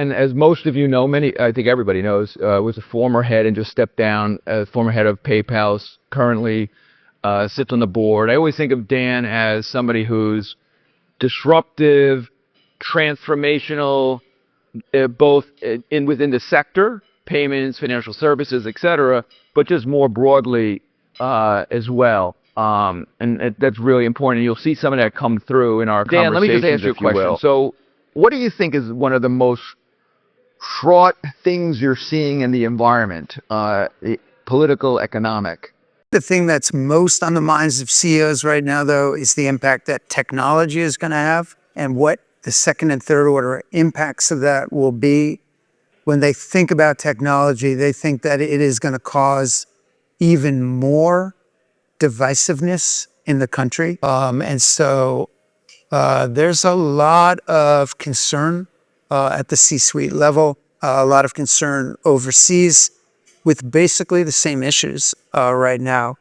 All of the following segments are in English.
Dan, as most of you know, I think everybody knows, was a former head and just stepped down, former head of PayPal, currently sits on the board. I always think of Dan as somebody who's disruptive, transformational, both within the sector, payments, financial services, etc., but just more broadly as well. And that's really important. You'll see some of that come through in our Dan, let me just ask you a question. So what do you think is one of the most fraught things you're seeing in the environment, political, economic? The thing that's most on the minds of CEOs right now, though, is the impact that technology is going to have and what the second and third order impacts of that will be. When they think about technology, they think that it is going to cause even more divisiveness in the country. And so there's a lot of concern at the C-suite level, a lot of concern overseas with basically the same issues right now.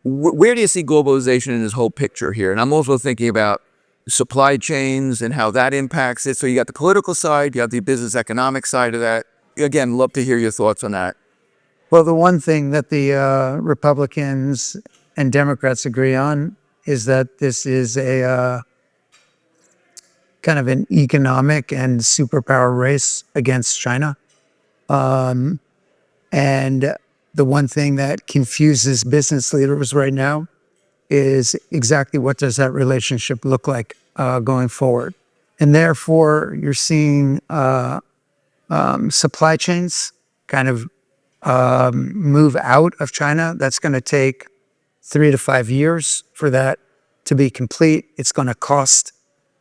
Where do you see globalization in this whole picture here? And I'm also thinking about supply chains and how that impacts it. So you got the political side, you got the business economic side of that. Again, love to hear your thoughts on that. Well, the one thing that the Republicans and Democrats agree on is that this is a kind of an economic and superpower race against China. And the one thing that confuses business leaders right now is exactly what does that relationship look like going forward. And therefore, you're seeing supply chains kind of move out of China. That's going to take 3 to 5 years for that to be complete. It's going to cost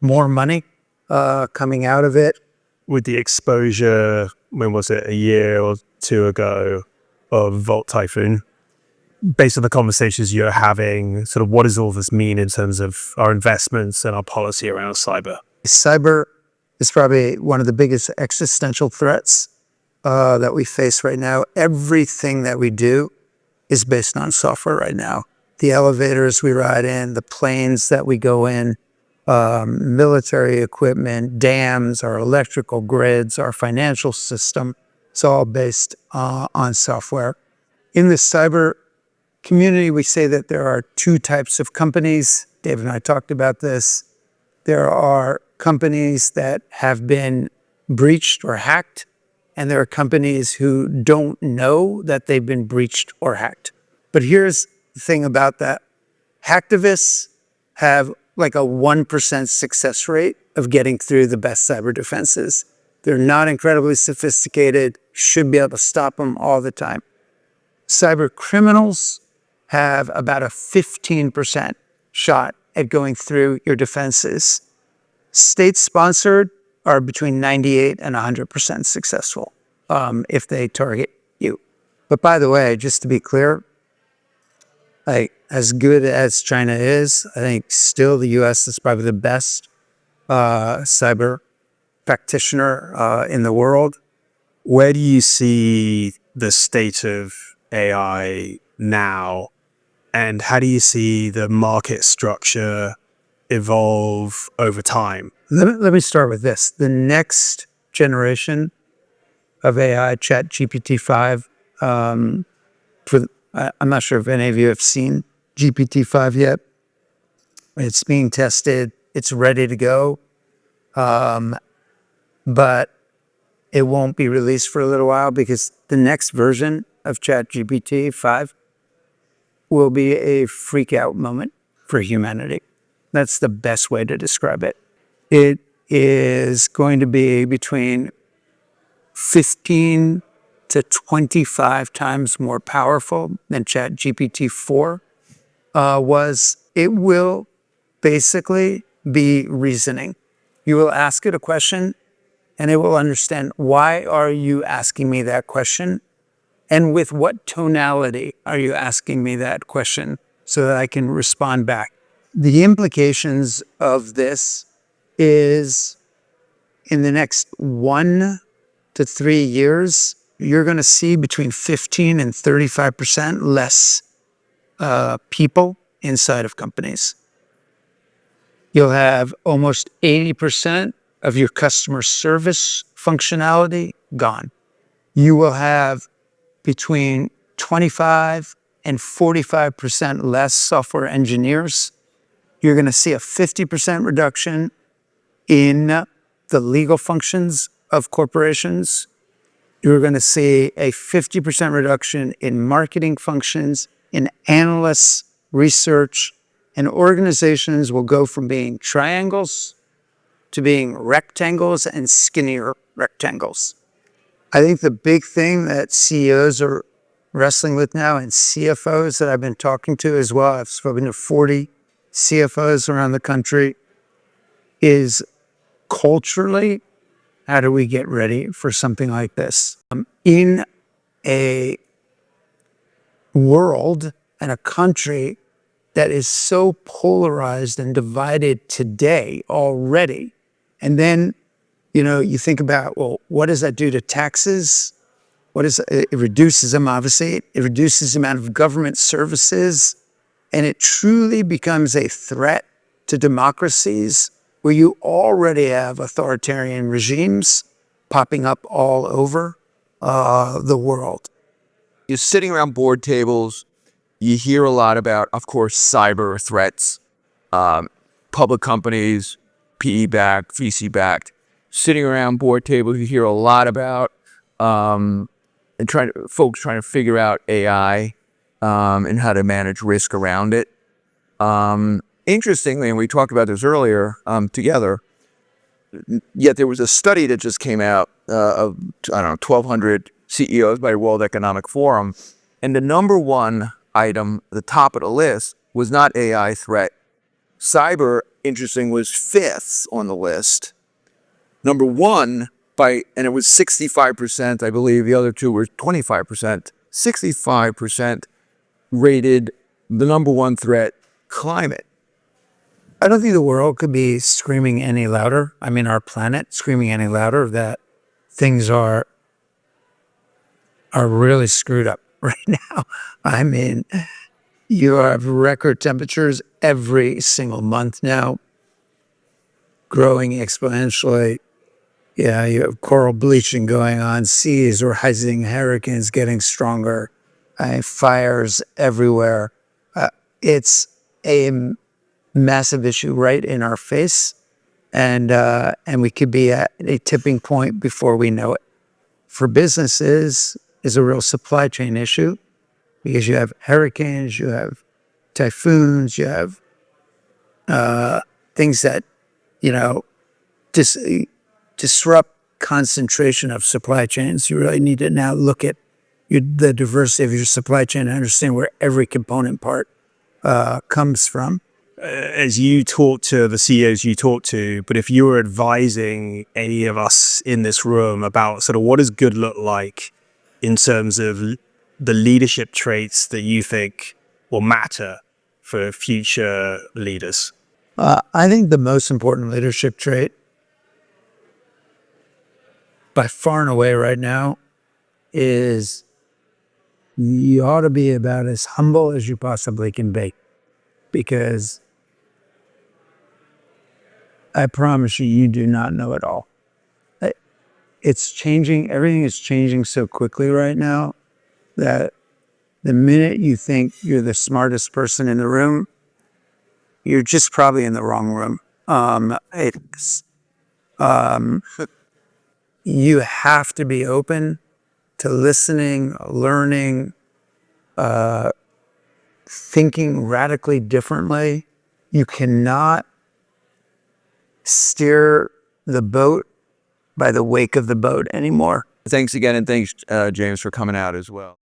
more money coming out of it. With the exposure, when was it, a year or two ago, of Volt Typhoon, based on the conversations you're having, sort of what does all this mean in terms of our investments and our policy around cyber? Cyber is probably one of the biggest existential threats that we face right now. Everything that we do is based on software right now. The elevators we ride in, the planes that we go in, military equipment, dams, our electrical grids, our financial system, it's all based on software. In the cyber community, we say that there are 2 types of companies. Dave and I talked about this. There are companies that have been breached or hacked, and there are companies who don't know that they've been breached or hacked. But here's the thing about that. Hacktivists have like a 1% success rate of getting through the best cyber defenses. They're not incredibly sophisticated, should be able to stop them all the time. Cyber criminals have about a 15% shot at going through your defenses. State-sponsored are between 98 and 100% successful if they target you. But by the way, just to be clear, like as good as China is, I think still the U.S. is probably the best cyber practitioner in the world. Where do you see the state of AI now, and how do you see the market structure evolve over time? Let me start with this. The next generation of AI, ChatGPT-5, I'm not sure if any of you have seen GPT-5 yet. It's being tested. It's ready to go. But it won't be released for a little while because the next version of ChatGPT-5 will be a freak out moment for humanity. That's the best way to describe it. It is going to be between 15 to 25 times more powerful than ChatGPT-4 was. It will basically be reasoning. You will ask it a question, and it will understand, why are you asking me that question? And with what tonality are you asking me that question so that I can respond back? The implications of this is in the next 1 to 3 years, you're going to see between 15 and 35% less people inside of companies. You'll have almost 80% of your customer service functionality gone. You will have between 25 and 45% less software engineers. You're going to see a 50% reduction in the legal functions of corporations. You're going to see a 50% reduction in marketing functions, in analysts, research, and organizations will go from being triangles to being rectangles and skinnier rectangles. I think the big thing that CEOs are wrestling with now, and CFOs that I've been talking to as well, I've spoken to 40 CFOs around the country, is culturally, how do we get ready for something like this? In a world and a country that is so polarized and divided today already, and then, you think about, well, what does that do to taxes? It reduces them, obviously. It reduces the amount of government services, and it truly becomes a threat to democracies where you already have authoritarian regimes popping up all over the world. You're sitting around board tables. You hear a lot about, of course, cyber threats, public companies, PE-backed, VC-backed. Sitting around board tables, you hear a lot about folks trying to figure out AI and how to manage risk around it. Interestingly, and we talked about this earlier together, yet there was a study that just came out of, 1,200 CEOs by World Economic Forum, and the number one item, the top of the list, was not AI threat. Cyber, interesting, was fifth on the list. Number one, and it was 65%, I believe the other two were 25%. 65% rated the number one threat climate. I don't think the world could be screaming any louder. I mean, our planet screaming any louder that things are really screwed up right now. I mean, you have record temperatures every single month now, growing exponentially. Yeah, you have coral bleaching going on, seas rising, hurricanes getting stronger, fires everywhere. It's a massive issue right in our face, and we could be at a tipping point before we know it. For businesses, is a real supply chain issue because you have hurricanes, you have typhoons, you have things that disrupt concentration of supply chains. You really need to now look at the diversity of your supply chain and understand where every component part comes from. As you talk to the CEOs you talk to, but if you were advising any of us in this room about sort of what does good look like in terms of the leadership traits that you think will matter for future leaders? I think the most important leadership trait by far and away right now is you ought to be about as humble as you possibly can be, because I promise you, you do not know it all. It's changing. Everything is changing so quickly right now that the minute you think you're the smartest person in the room, you're just probably in the wrong room. You have to be open to listening, learning, thinking radically differently. You cannot steer the boat by the wake of the boat anymore. Thanks again, and thanks, James, for coming out as well.